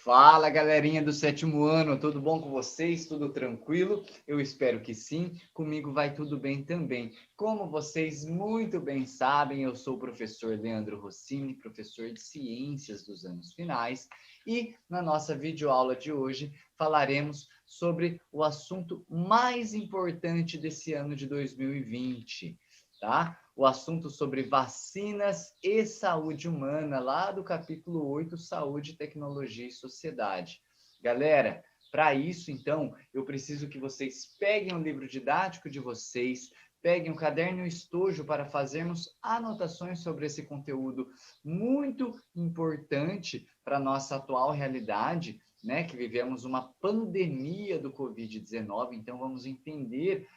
Fala, galerinha do 7º ano, tudo bom com vocês? Tudo tranquilo? Eu espero que sim, comigo vai tudo bem também. Como vocês muito bem sabem, eu sou o professor Leandro Rossini, professor de Ciências dos anos finais, e na nossa videoaula de hoje falaremos sobre o assunto mais importante desse ano de 2020, tá? O assunto sobre vacinas e saúde humana, lá do capítulo 8, Saúde, Tecnologia e Sociedade. Galera, para isso, então, eu preciso que vocês peguem o livro didático de vocês, peguem um caderno e um estojo para fazermos anotações sobre esse conteúdo muito importante para a nossa atual realidade, né, que vivemos uma pandemia do Covid-19, então vamos entender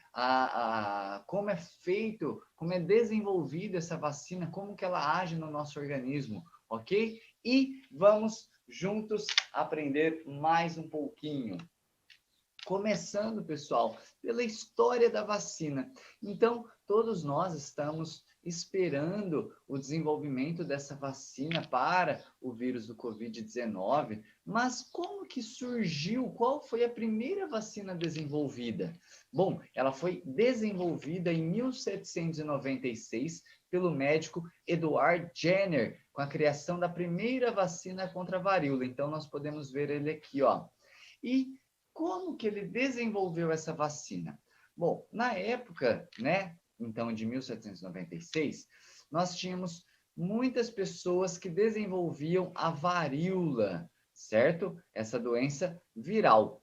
como é feito, como é desenvolvida essa vacina, como que ela age no nosso organismo, ok? E vamos juntos aprender mais um pouquinho. Começando, pessoal, pela história da vacina. Então, todos nós estamos esperando o desenvolvimento dessa vacina para o vírus do Covid-19, mas como que surgiu? Qual foi a primeira vacina desenvolvida? Bom, ela foi desenvolvida em 1796 pelo médico Edward Jenner, com a criação da primeira vacina contra a varíola. Então, nós podemos ver ele aqui, ó. E como que ele desenvolveu essa vacina? Bom, na época, né, então de 1796, nós tínhamos muitas pessoas que desenvolviam a varíola, certo? Essa doença viral.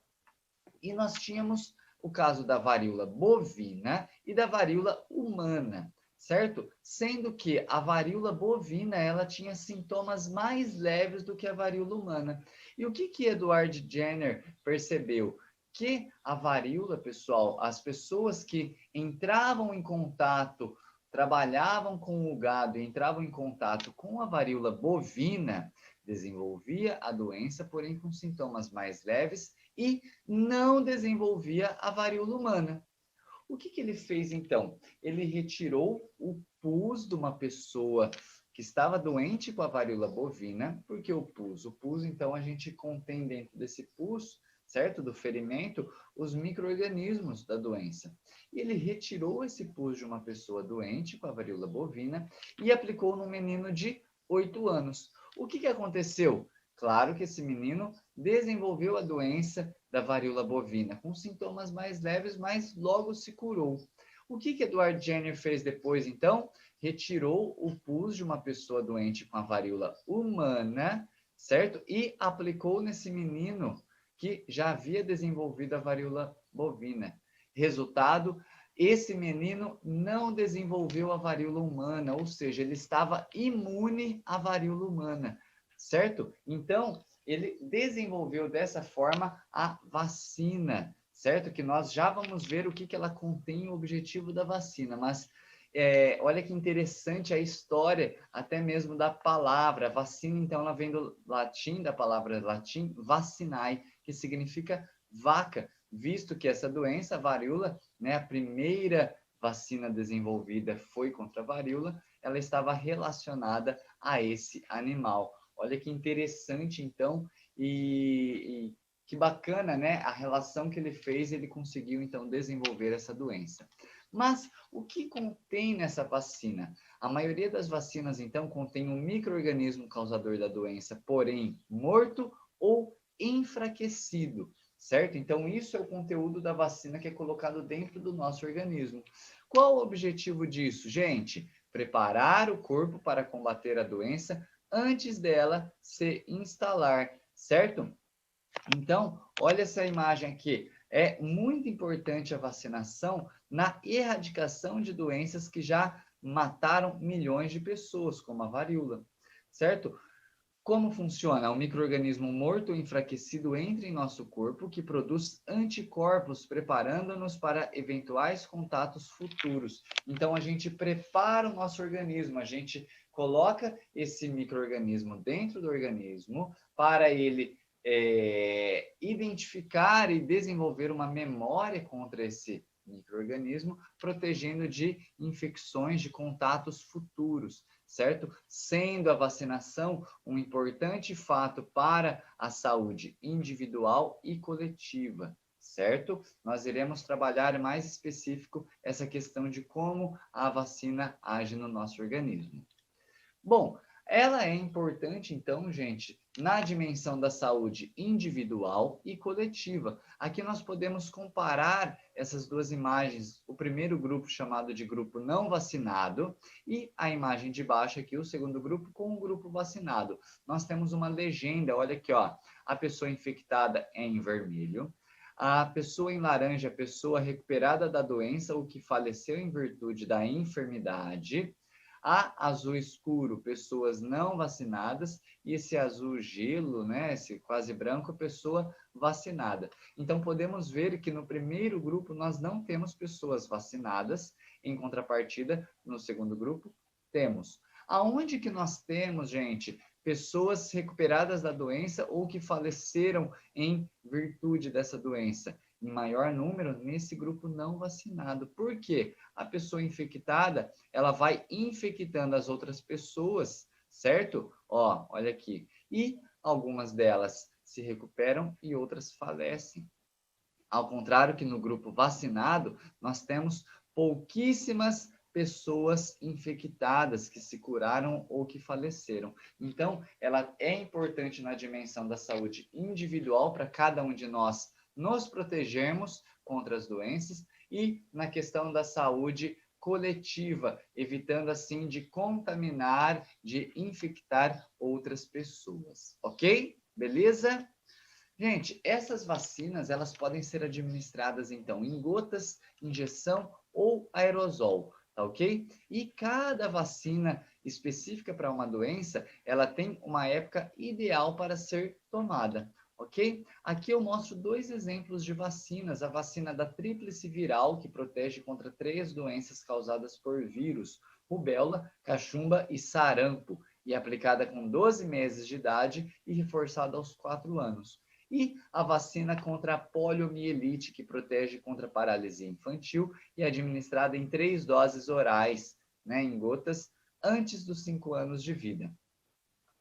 E nós tínhamos o caso da varíola bovina e da varíola humana, certo? Sendo que a varíola bovina, ela tinha sintomas mais leves do que a varíola humana. E o que Edward Jenner percebeu? Que a varíola, pessoal, as pessoas que entravam em contato, trabalhavam com o gado e entravam em contato com a varíola bovina, desenvolvia a doença, porém com sintomas mais leves e não desenvolvia a varíola humana. O que ele fez então? Ele retirou o pus de uma pessoa que estava doente com a varíola bovina, porque o pus, então a gente contém dentro desse pus, certo? Do ferimento, os micro-organismos da doença. E ele retirou esse pus de uma pessoa doente com a varíola bovina e aplicou num menino de 8 anos. O que aconteceu? Claro que esse menino desenvolveu a doença da varíola bovina, com sintomas mais leves, mas logo se curou. O que Edward Jenner fez depois, então? Retirou o pus de uma pessoa doente com a varíola humana, certo? E aplicou nesse menino que já havia desenvolvido a varíola bovina. Resultado, esse menino não desenvolveu a varíola humana, ou seja, ele estava imune à varíola humana, certo? Então, ele desenvolveu dessa forma a vacina, certo? Que nós já vamos ver o que ela contém, o objetivo da vacina, mas olha que interessante a história, até mesmo da palavra. Vacina, então, ela vem do latim, da palavra latim, vacinae, que significa vaca, visto que essa doença, a varíola, né, a primeira vacina desenvolvida foi contra a varíola, ela estava relacionada a esse animal. Olha que interessante, então, e que bacana, né? A relação que ele fez, ele conseguiu, então, desenvolver essa doença. Mas o que contém nessa vacina? A maioria das vacinas, então, contém um micro-organismo causador da doença, porém morto ou enfraquecido, certo? Então, isso é o conteúdo da vacina que é colocado dentro do nosso organismo. Qual o objetivo disso, gente? Preparar o corpo para combater a doença antes dela se instalar, certo? Então, olha essa imagem aqui. É muito importante a vacinação na erradicação de doenças que já mataram milhões de pessoas, como a varíola, certo? Como funciona? Um micro-organismo morto ou enfraquecido entra em nosso corpo que produz anticorpos, preparando-nos para eventuais contatos futuros. Então, a gente prepara o nosso organismo, a gente coloca esse micro-organismo dentro do organismo para ele identificar e desenvolver uma memória contra esse micro-organismo, protegendo de infecções, de contatos futuros, certo? Sendo a vacinação um importante fato para a saúde individual e coletiva, certo? Nós iremos trabalhar mais específico essa questão de como a vacina age no nosso organismo. Bom, ela é importante, então, gente, na dimensão da saúde individual e coletiva. Aqui nós podemos comparar essas duas imagens, o primeiro grupo chamado de grupo não vacinado e a imagem de baixo aqui, o segundo grupo, com o grupo vacinado. Nós temos uma legenda, olha aqui, ó, a pessoa infectada é em vermelho, a pessoa em laranja, a pessoa recuperada da doença ou que faleceu em virtude da enfermidade. A azul escuro, pessoas não vacinadas, e esse azul gelo, né, esse quase branco, pessoa vacinada. Então, podemos ver que no primeiro grupo nós não temos pessoas vacinadas, em contrapartida, no segundo grupo, temos. Aonde que nós temos, gente, pessoas recuperadas da doença ou que faleceram em virtude dessa doença? Em maior número nesse grupo não vacinado. Por quê? A pessoa infectada, ela vai infectando as outras pessoas, certo? Ó, olha aqui. E algumas delas se recuperam e outras falecem. Ao contrário que no grupo vacinado, nós temos pouquíssimas pessoas infectadas que se curaram ou que faleceram. Então, ela é importante na dimensão da saúde individual para cada um de nós nos protegermos contra as doenças e na questão da saúde coletiva, evitando assim de contaminar, de infectar outras pessoas, ok? Beleza? Gente, essas vacinas, elas podem ser administradas então em gotas, injeção ou aerosol, tá ok? E cada vacina específica para uma doença, ela tem uma época ideal para ser tomada. Ok? Aqui eu mostro dois exemplos de vacinas. A vacina da tríplice viral, que protege contra 3 doenças causadas por vírus, rubéola, cachumba e sarampo, e aplicada com 12 meses de idade e reforçada aos 4 anos. E a vacina contra a poliomielite, que protege contra paralisia infantil e é administrada em 3 doses orais, né, em gotas, antes dos 5 anos de vida.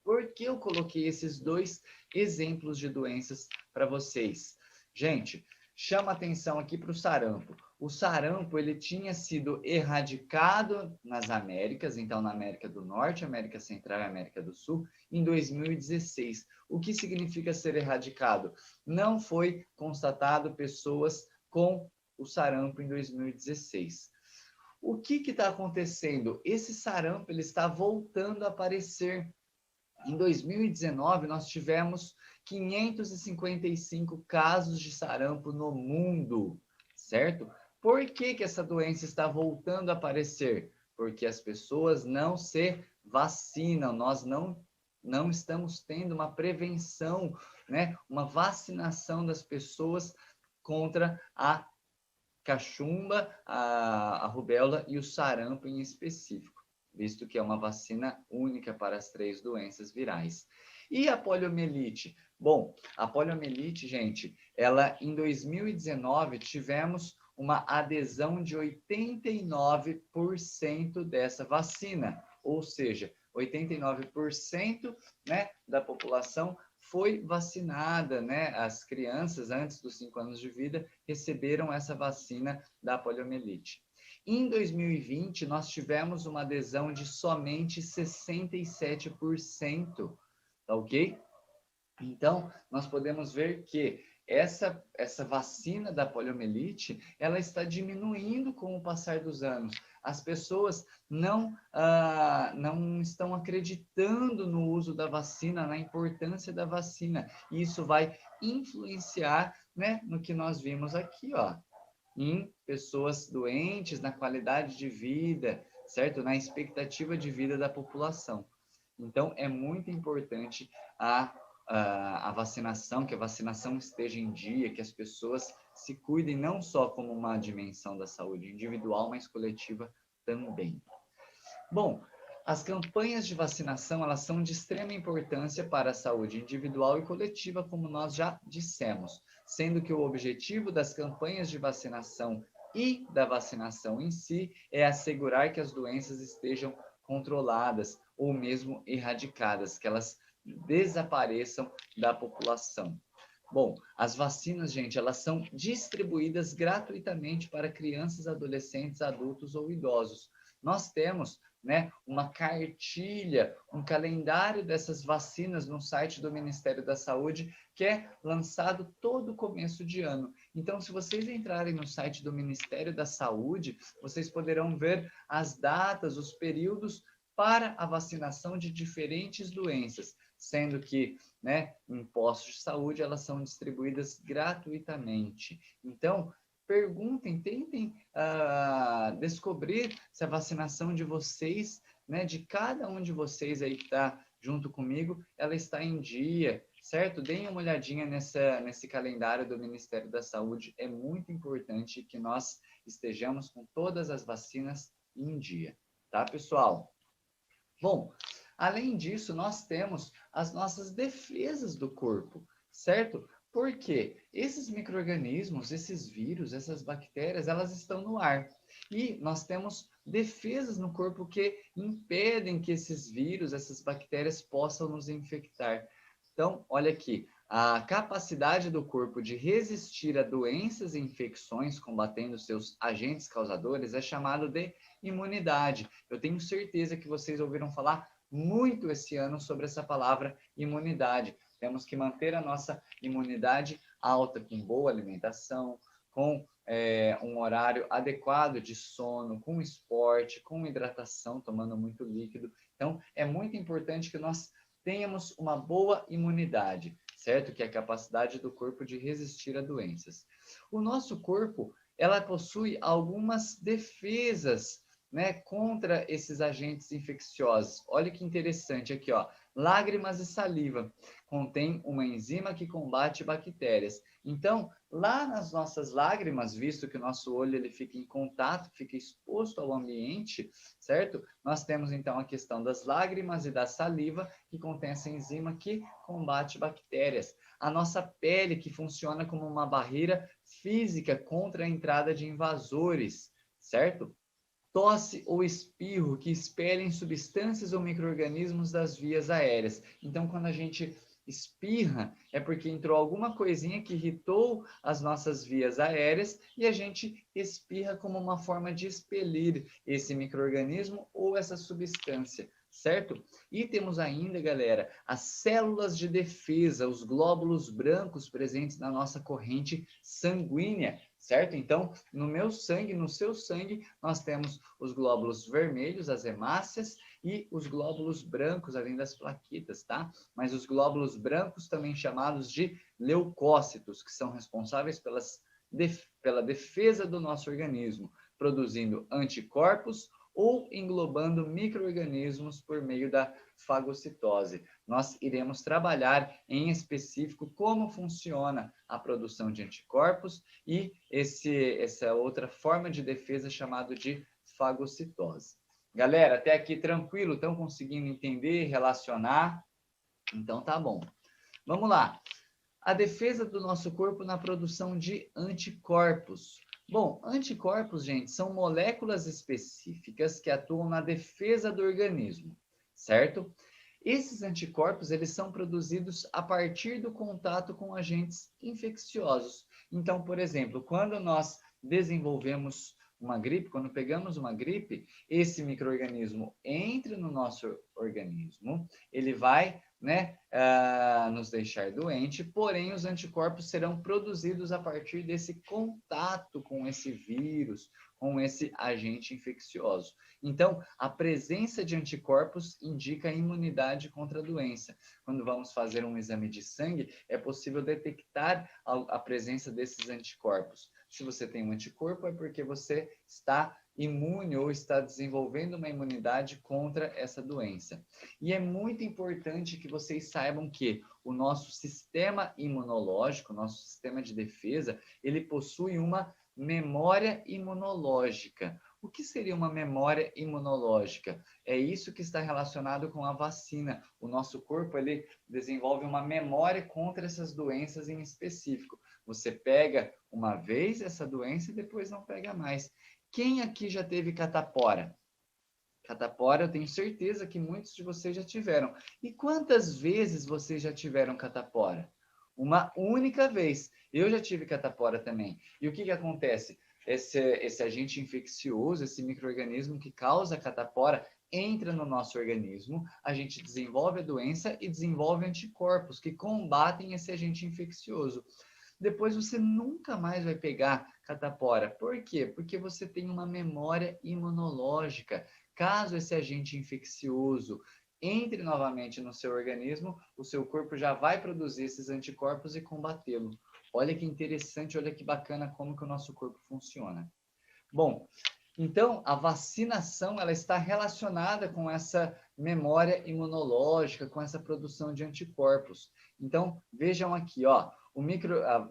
Por que eu coloquei esses dois exemplos de doenças para vocês? Gente, chama atenção aqui para o sarampo. O sarampo, ele tinha sido erradicado nas Américas, então na América do Norte, América Central e América do Sul, em 2016. O que significa ser erradicado? Não foi constatado pessoas com o sarampo em 2016. O que está acontecendo? Esse sarampo ele está voltando a aparecer. Em 2019, nós tivemos 555 casos de sarampo no mundo, certo? Por que essa doença está voltando a aparecer? Porque as pessoas não se vacinam, nós não estamos tendo uma prevenção, né? Uma vacinação das pessoas contra a cachumba, a rubéola e o sarampo em específico, visto que é uma vacina única para as 3 doenças virais. E a poliomielite? Bom, a poliomielite, gente, ela em 2019 tivemos uma adesão de 89% dessa vacina, ou seja, 89%, né, da população foi vacinada, né? As crianças antes dos 5 anos de vida receberam essa vacina da poliomielite. Em 2020, nós tivemos uma adesão de somente 67%, tá ok? Então, nós podemos ver que essa vacina da poliomielite, ela está diminuindo com o passar dos anos. As pessoas não estão acreditando no uso da vacina, na importância da vacina. E isso vai influenciar, né, no que nós vimos aqui, ó, em pessoas doentes, na qualidade de vida, certo? Na expectativa de vida da população. Então, é muito importante a vacinação, que a vacinação esteja em dia, que as pessoas se cuidem não só como uma dimensão da saúde individual, mas coletiva também. Bom, as campanhas de vacinação, elas são de extrema importância para a saúde individual e coletiva, como nós já dissemos, sendo que o objetivo das campanhas de vacinação e da vacinação em si é assegurar que as doenças estejam controladas ou mesmo erradicadas, que elas desapareçam da população. Bom, as vacinas, gente, elas são distribuídas gratuitamente para crianças, adolescentes, adultos ou idosos. Nós temos, né, uma cartilha, um calendário dessas vacinas no site do Ministério da Saúde, que é lançado todo começo de ano. Então, se vocês entrarem no site do Ministério da Saúde, vocês poderão ver as datas, os períodos para a vacinação de diferentes doenças, sendo que, né, em postos de saúde elas são distribuídas gratuitamente. Então, perguntem, tentem descobrir se a vacinação de vocês, né, de cada um de vocês aí que está junto comigo, ela está em dia, certo? Deem uma olhadinha nesse calendário do Ministério da Saúde. É muito importante que nós estejamos com todas as vacinas em dia, tá, pessoal? Bom, além disso, nós temos as nossas defesas do corpo, certo? Porque esses micro-organismos, esses vírus, essas bactérias, elas estão no ar. E nós temos defesas no corpo que impedem que esses vírus, essas bactérias possam nos infectar. Então, olha aqui, a capacidade do corpo de resistir a doenças e infecções, combatendo seus agentes causadores, é chamado de imunidade. Eu tenho certeza que vocês ouviram falar muito esse ano sobre essa palavra imunidade. Temos que manter a nossa imunidade alta, com boa alimentação, com um horário adequado de sono, com esporte, com hidratação, tomando muito líquido. Então, é muito importante que nós tenhamos uma boa imunidade, certo? Que é a capacidade do corpo de resistir a doenças. O nosso corpo, ela possui algumas defesas, né, contra esses agentes infecciosos. Olha que interessante aqui, ó. Lágrimas e saliva contém uma enzima que combate bactérias. Então, lá nas nossas lágrimas, visto que o nosso olho ele fica em contato, fica exposto ao ambiente, certo? Nós temos então a questão das lágrimas e da saliva, que contém essa enzima que combate bactérias. A nossa pele, que funciona como uma barreira física contra a entrada de invasores, certo? Tosse ou espirro que expelem substâncias ou micro-organismos das vias aéreas. Então, quando a gente espirra, é porque entrou alguma coisinha que irritou as nossas vias aéreas e a gente espirra como uma forma de expelir esse micro-organismo ou essa substância, certo? E temos ainda, galera, as células de defesa, os glóbulos brancos presentes na nossa corrente sanguínea, certo? Então, no meu sangue, no seu sangue, nós temos os glóbulos vermelhos, as hemácias, e os glóbulos brancos, além das plaquetas, tá? Mas os glóbulos brancos, também chamados de leucócitos, que são responsáveis pela defesa do nosso organismo, produzindo anticorpos ou englobando micro-organismos por meio da fagocitose. Nós iremos trabalhar em específico como funciona a produção de anticorpos e essa outra forma de defesa chamada de fagocitose. Galera, até aqui tranquilo? Estão conseguindo entender, relacionar? Então tá bom. Vamos lá. A defesa do nosso corpo na produção de anticorpos. Bom, anticorpos, gente, são moléculas específicas que atuam na defesa do organismo, certo? Esses anticorpos, eles são produzidos a partir do contato com agentes infecciosos. Então, por exemplo, quando nós desenvolvemos uma gripe, quando pegamos uma gripe, esse micro-organismo entra no nosso organismo, ele vai, né, nos deixar doente, porém os anticorpos serão produzidos a partir desse contato com esse vírus, com esse agente infeccioso. Então, a presença de anticorpos indica a imunidade contra a doença. Quando vamos fazer um exame de sangue, é possível detectar a presença desses anticorpos. Se você tem um anticorpo, é porque você está imune ou está desenvolvendo uma imunidade contra essa doença. E é muito importante que vocês saibam que o nosso sistema imunológico, nosso sistema de defesa, ele possui uma memória imunológica. O que seria uma memória imunológica? É isso que está relacionado com a vacina. O nosso corpo ele desenvolve uma memória contra essas doenças em específico. Você pega uma vez essa doença e depois não pega mais. Quem aqui já teve catapora? Catapora, eu tenho certeza que muitos de vocês já tiveram. E quantas vezes vocês já tiveram catapora? Uma única vez. Eu já tive catapora também. E o que acontece? Esse agente infeccioso, esse micro-organismo que causa catapora, entra no nosso organismo, a gente desenvolve a doença e desenvolve anticorpos que combatem esse agente infeccioso. Depois você nunca mais vai pegar catapora. Por quê? Porque você tem uma memória imunológica. Caso esse agente infeccioso entre novamente no seu organismo, o seu corpo já vai produzir esses anticorpos e combatê-lo. Olha que interessante, olha que bacana como que o nosso corpo funciona. Bom, então a vacinação ela está relacionada com essa memória imunológica, com essa produção de anticorpos. Então, vejam aqui, ó,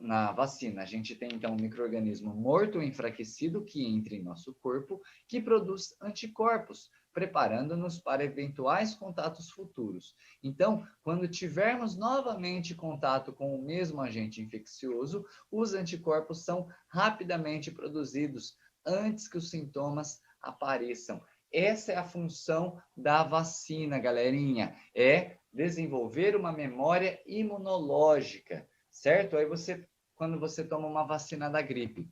na vacina, a gente tem então um micro-organismo morto ou enfraquecido que entra em nosso corpo, que produz anticorpos, preparando-nos para eventuais contatos futuros. Então, quando tivermos novamente contato com o mesmo agente infeccioso, os anticorpos são rapidamente produzidos antes que os sintomas apareçam. Essa é a função da vacina, galerinha, é desenvolver uma memória imunológica, certo? Aí quando você toma uma vacina da gripe,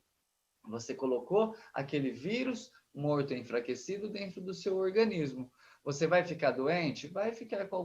você colocou aquele vírus morto e enfraquecido dentro do seu organismo. Você vai ficar doente? Vai ficar com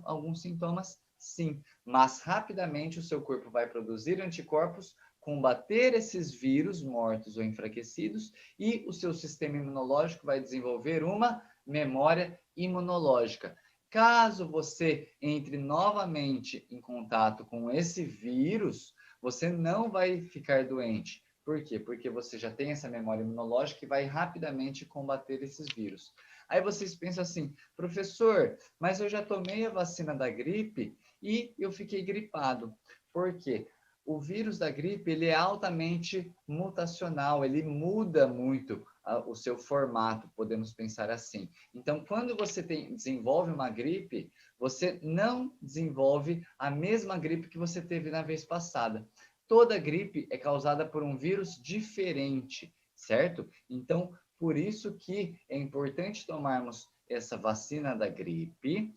alguns sintomas, sim, mas rapidamente o seu corpo vai produzir anticorpos, combater esses vírus mortos ou enfraquecidos e o seu sistema imunológico vai desenvolver uma memória imunológica. Caso você entre novamente em contato com esse vírus, você não vai ficar doente. Por quê? Porque você já tem essa memória imunológica que vai rapidamente combater esses vírus. Aí vocês pensam assim, professor, mas eu já tomei a vacina da gripe e eu fiquei gripado. Por quê? O vírus da gripe ele é altamente mutacional, ele muda muito o seu formato, podemos pensar assim. Então, quando você desenvolve uma gripe, você não desenvolve a mesma gripe que você teve na vez passada. Toda gripe é causada por um vírus diferente, certo? Então, por isso que é importante tomarmos essa vacina da gripe,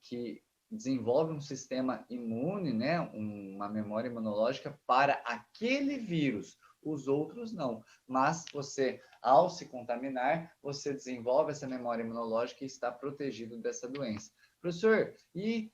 que desenvolve um sistema imune, né? Uma memória imunológica para aquele vírus. Os outros não. Mas você, ao se contaminar, você desenvolve essa memória imunológica e está protegido dessa doença. Professor, e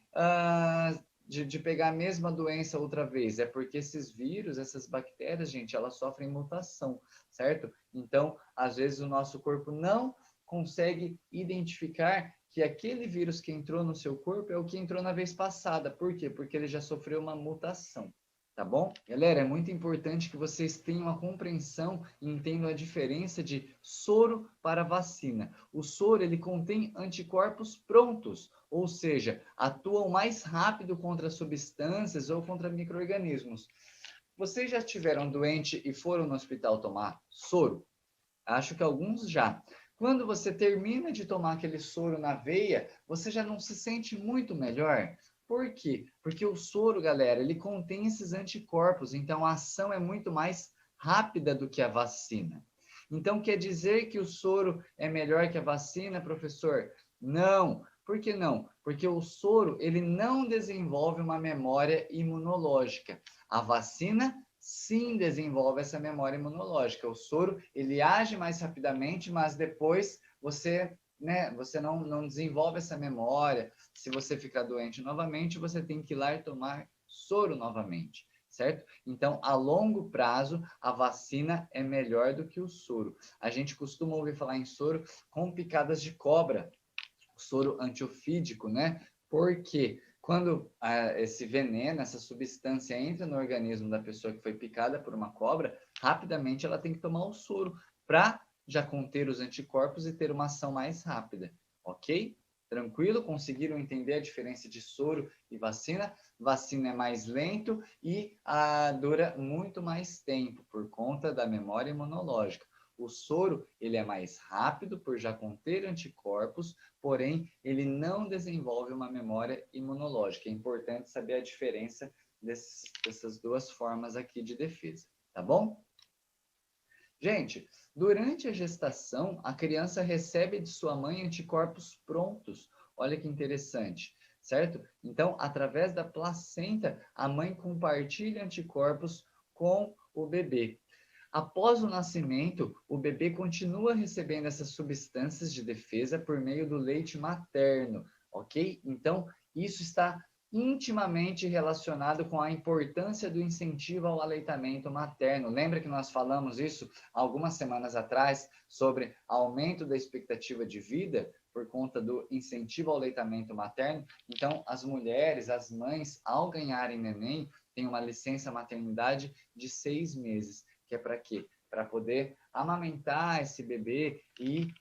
de pegar a mesma doença outra vez? É porque esses vírus, essas bactérias, gente, elas sofrem mutação, certo? Então, às vezes o nosso corpo não consegue identificar que aquele vírus que entrou no seu corpo é o que entrou na vez passada. Por quê? Porque ele já sofreu uma mutação. Tá bom? Galera, é muito importante que vocês tenham a compreensão e entendam a diferença de soro para vacina. O soro, ele contém anticorpos prontos, ou seja, atuam mais rápido contra substâncias ou contra micro-organismos. Vocês já estiveram doente e foram no hospital tomar soro? Acho que alguns já. Quando você termina de tomar aquele soro na veia, você já não se sente muito melhor? Por quê? Porque o soro, galera, ele contém esses anticorpos, então a ação é muito mais rápida do que a vacina. Então, quer dizer que o soro é melhor que a vacina, professor? Não. Por que não? Porque o soro, ele não desenvolve uma memória imunológica. A vacina sim desenvolve essa memória imunológica. O soro, ele age mais rapidamente, mas depois você não desenvolve essa memória. Se você ficar doente novamente, você tem que ir lá e tomar soro novamente, certo? Então, a longo prazo, a vacina é melhor do que o soro. A gente costuma ouvir falar em soro com picadas de cobra, soro antiofídico, né? Porque quando esse veneno, essa substância entra no organismo da pessoa que foi picada por uma cobra, rapidamente ela tem que tomar o soro para já conter os anticorpos e ter uma ação mais rápida, ok? Tranquilo? Conseguiram entender a diferença de soro e vacina? Vacina é mais lento e dura muito mais tempo por conta da memória imunológica. O soro, ele é mais rápido por já conter anticorpos, porém, ele não desenvolve uma memória imunológica. É importante saber a diferença dessas duas formas aqui de defesa, tá bom? Gente, durante a gestação, a criança recebe de sua mãe anticorpos prontos. Olha que interessante, certo? Então, através da placenta, a mãe compartilha anticorpos com o bebê. Após o nascimento, o bebê continua recebendo essas substâncias de defesa por meio do leite materno, ok? Então, isso está intimamente relacionado com a importância do incentivo ao aleitamento materno. Lembra que nós falamos isso algumas semanas atrás sobre aumento da expectativa de vida por conta do incentivo ao aleitamento materno? Então, as mulheres, as mães, ao ganharem neném, têm uma licença maternidade de 6 meses, que é para quê? Para poder amamentar esse bebê e,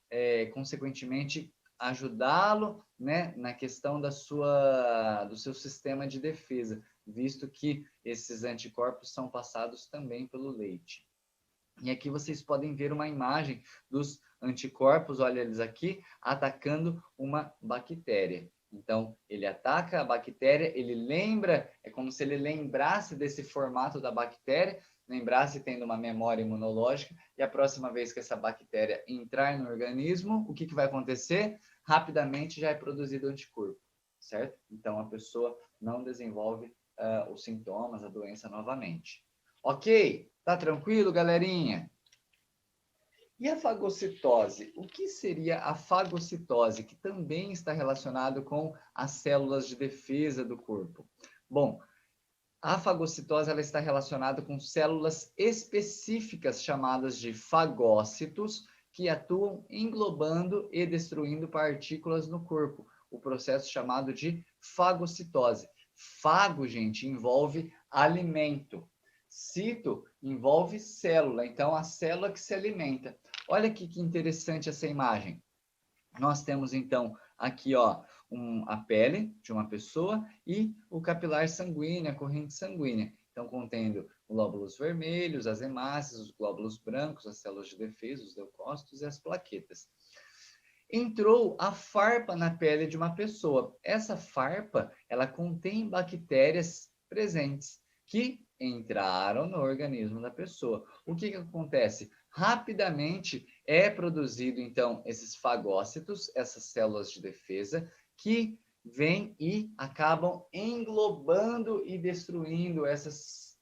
consequentemente, ajudá-lo, né, na questão do seu sistema de defesa, visto que esses anticorpos são passados também pelo leite. E aqui vocês podem ver uma imagem dos anticorpos, olha eles aqui, atacando uma bactéria. Então, ele ataca a bactéria, ele lembra, é como se ele lembrasse desse formato da bactéria, lembrasse tendo uma memória imunológica, e a próxima vez que essa bactéria entrar no organismo, o que vai acontecer? Rapidamente já é produzido anticorpo, certo? Então, a pessoa não desenvolve os sintomas, a doença novamente. Ok? Tá tranquilo, galerinha? E a fagocitose? O que seria a fagocitose, que também está relacionado com as células de defesa do corpo? Bom, a fagocitose ela está relacionada com células específicas chamadas de fagócitos, que atuam englobando e destruindo partículas no corpo. O processo chamado de fagocitose. Fago, gente, envolve alimento. Cito envolve célula, então a célula que se alimenta. Olha aqui que interessante essa imagem. Nós temos então aqui, ó, a pele de uma pessoa e o capilar sanguíneo, a corrente sanguínea. Então, contendo glóbulos vermelhos, as hemácias, os glóbulos brancos, as células de defesa, os leucócitos e as plaquetas. Entrou a farpa na pele de uma pessoa. Essa farpa, ela contém bactérias presentes que entraram no organismo da pessoa. O que acontece? Rapidamente é produzido, então, esses fagócitos, essas células de defesa, que vêm e acabam englobando e destruindo essas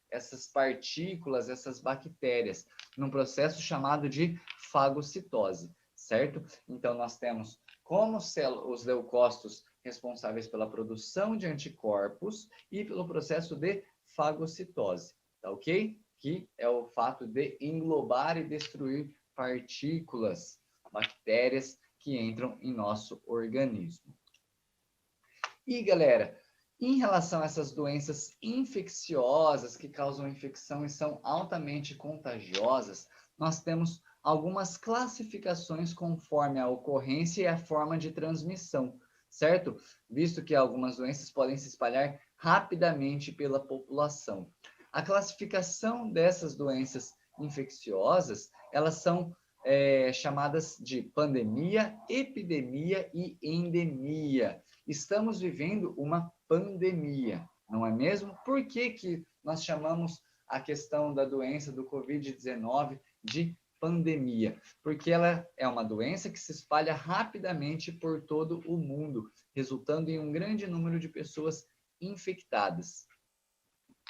partículas, essas bactérias, num processo chamado de fagocitose, certo? Então, nós temos como os leucócitos responsáveis pela produção de anticorpos e pelo processo de fagocitose, tá ok? Que é o fato de englobar e destruir partículas, bactérias que entram em nosso organismo. E, galera, em relação a essas doenças infecciosas que causam infecção e são altamente contagiosas, nós temos algumas classificações conforme a ocorrência e a forma de transmissão, certo? Visto que algumas doenças podem se espalhar rapidamente pela população. A classificação dessas doenças infecciosas, elas são chamadas de pandemia, epidemia e endemia. Estamos vivendo uma pandemia, não é mesmo? Por que nós chamamos a questão da doença do Covid-19 de pandemia? Porque ela é uma doença que se espalha rapidamente por todo o mundo, resultando em um grande número de pessoas infectadas.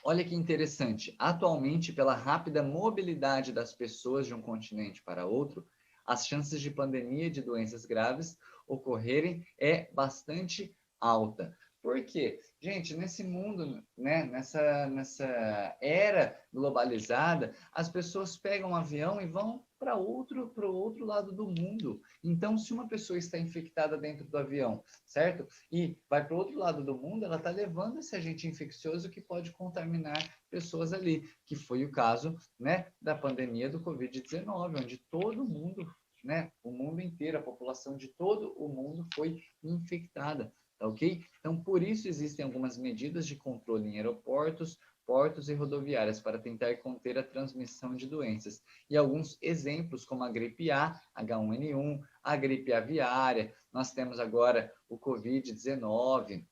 Olha que interessante, atualmente, pela rápida mobilidade das pessoas de um continente para outro, as chances de pandemia de doenças graves ocorrerem é bastante alta. Por quê? Gente, nesse mundo, né, nessa era globalizada, as pessoas pegam um avião e vão para o outro lado do mundo. Então, se uma pessoa está infectada dentro do avião, certo? E vai para o outro lado do mundo, ela está levando esse agente infeccioso que pode contaminar pessoas ali, que foi o caso, né, da pandemia do Covid-19, onde todo mundo, né, o mundo inteiro, a população de todo o mundo foi infectada. Tá ok? Então, por isso existem algumas medidas de controle em aeroportos, portos e rodoviárias para tentar conter a transmissão de doenças. E alguns exemplos, como a gripe A, H1N1, a gripe aviária, nós temos agora o Covid-19,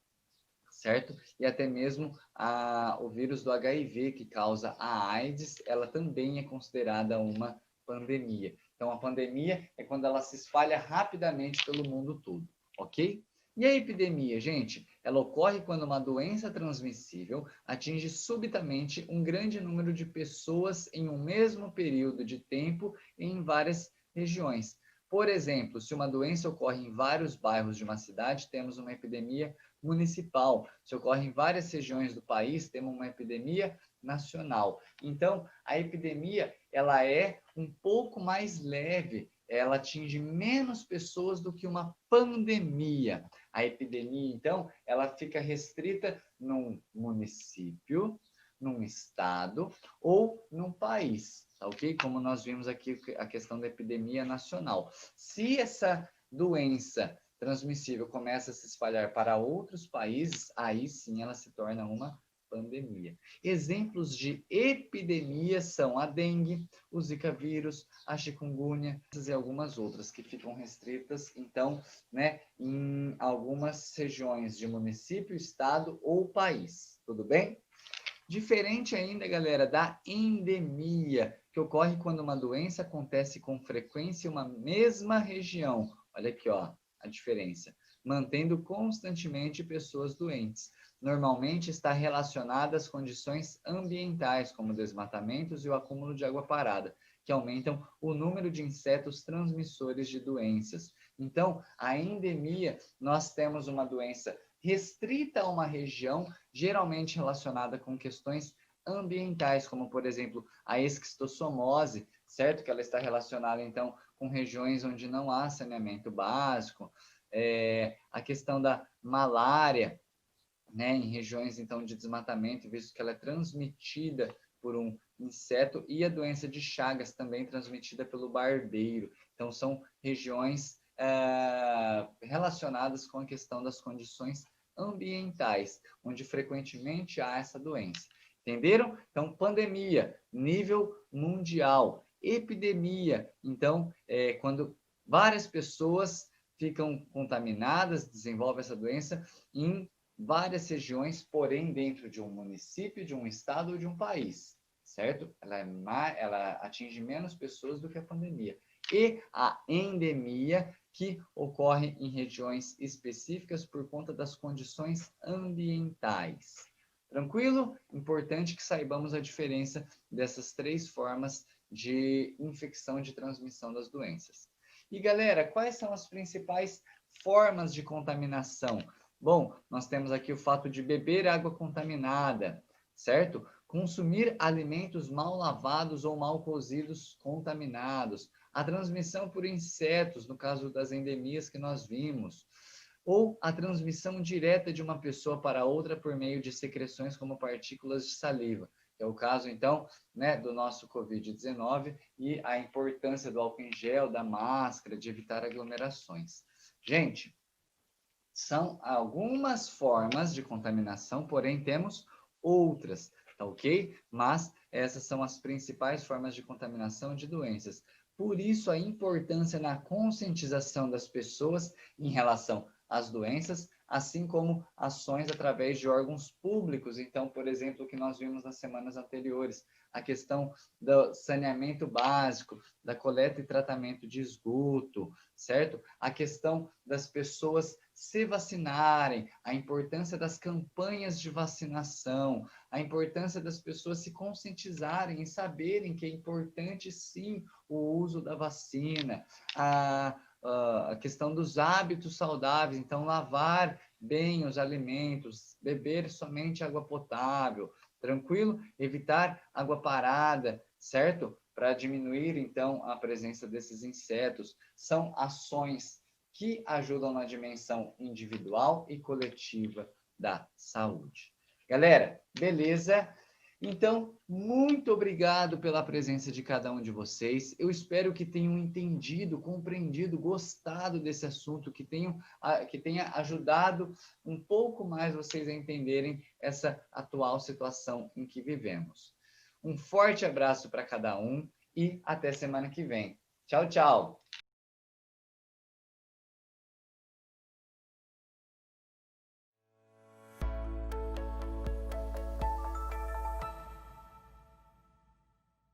certo? E até mesmo o vírus do HIV, que causa a AIDS, ela também é considerada uma pandemia. Então, a pandemia é quando ela se espalha rapidamente pelo mundo todo, ok? E a epidemia, gente? Ela ocorre quando uma doença transmissível atinge subitamente um grande número de pessoas em um mesmo período de tempo em várias regiões. Por exemplo, se uma doença ocorre em vários bairros de uma cidade, temos uma epidemia municipal. Se ocorre em várias regiões do país, temos uma epidemia nacional. Então, a epidemia, ela é um pouco mais leve, ela atinge menos pessoas do que uma pandemia. A epidemia, então, ela fica restrita num município, num estado ou num país, tá ok? Como nós vimos aqui a questão da epidemia nacional. Se essa doença transmissível começa a se espalhar para outros países, aí sim ela se torna uma pandemia. Exemplos de epidemias são a dengue, o zika vírus, a chikungunya e algumas outras que ficam restritas, então, né, em algumas regiões de município, estado ou país. Tudo bem? Diferente ainda, galera, da endemia, que ocorre quando uma doença acontece com frequência em uma mesma região. Olha aqui, ó, a diferença. Mantendo constantemente pessoas doentes. Normalmente está relacionada às condições ambientais, como desmatamentos e o acúmulo de água parada, que aumentam o número de insetos transmissores de doenças. Então, a endemia, nós temos uma doença restrita a uma região, geralmente relacionada com questões ambientais, como, por exemplo, a esquistossomose, certo? Que ela está relacionada, então, com regiões onde não há saneamento básico, a questão da malária, né, em regiões, então, de desmatamento, visto que ela é transmitida por um inseto, e a doença de Chagas, também transmitida pelo barbeiro. Então, são regiões relacionadas com a questão das condições ambientais, onde frequentemente há essa doença. Entenderam? Então, pandemia, nível mundial. Epidemia, então, quando várias pessoas ficam contaminadas, desenvolvem essa doença em várias regiões, porém dentro de um município, de um estado ou de um país, certo? Ela atinge menos pessoas do que a pandemia. E a endemia, que ocorre em regiões específicas por conta das condições ambientais. Tranquilo? Importante que saibamos a diferença dessas três formas de infecção, de transmissão das doenças. E galera, quais são as principais formas de contaminação? Bom, nós temos aqui o fato de beber água contaminada, certo? Consumir alimentos mal lavados ou mal cozidos contaminados, a transmissão por insetos, no caso das endemias que nós vimos, ou a transmissão direta de uma pessoa para outra por meio de secreções como partículas de saliva. É o caso, então, né, do nosso Covid-19 e a importância do álcool em gel, da máscara, de evitar aglomerações. Gente, são algumas formas de contaminação, porém temos outras, tá ok? Mas essas são as principais formas de contaminação de doenças. Por isso, a importância na conscientização das pessoas em relação às doenças, assim como ações através de órgãos públicos. Então, por exemplo, o que nós vimos nas semanas anteriores, a questão do saneamento básico, da coleta e tratamento de esgoto, certo? A questão das pessoas se vacinarem, a importância das campanhas de vacinação, a importância das pessoas se conscientizarem e saberem que é importante, sim, o uso da vacina, a questão dos hábitos saudáveis, então, lavar bem os alimentos, beber somente água potável, tranquilo? Evitar água parada, certo? Para diminuir, então, a presença desses insetos. São ações que ajudam na dimensão individual e coletiva da saúde. Galera, beleza? Então, muito obrigado pela presença de cada um de vocês. Eu espero que tenham entendido, compreendido, gostado desse assunto, que tenha ajudado um pouco mais vocês a entenderem essa atual situação em que vivemos. Um forte abraço para cada um e até semana que vem. Tchau, tchau!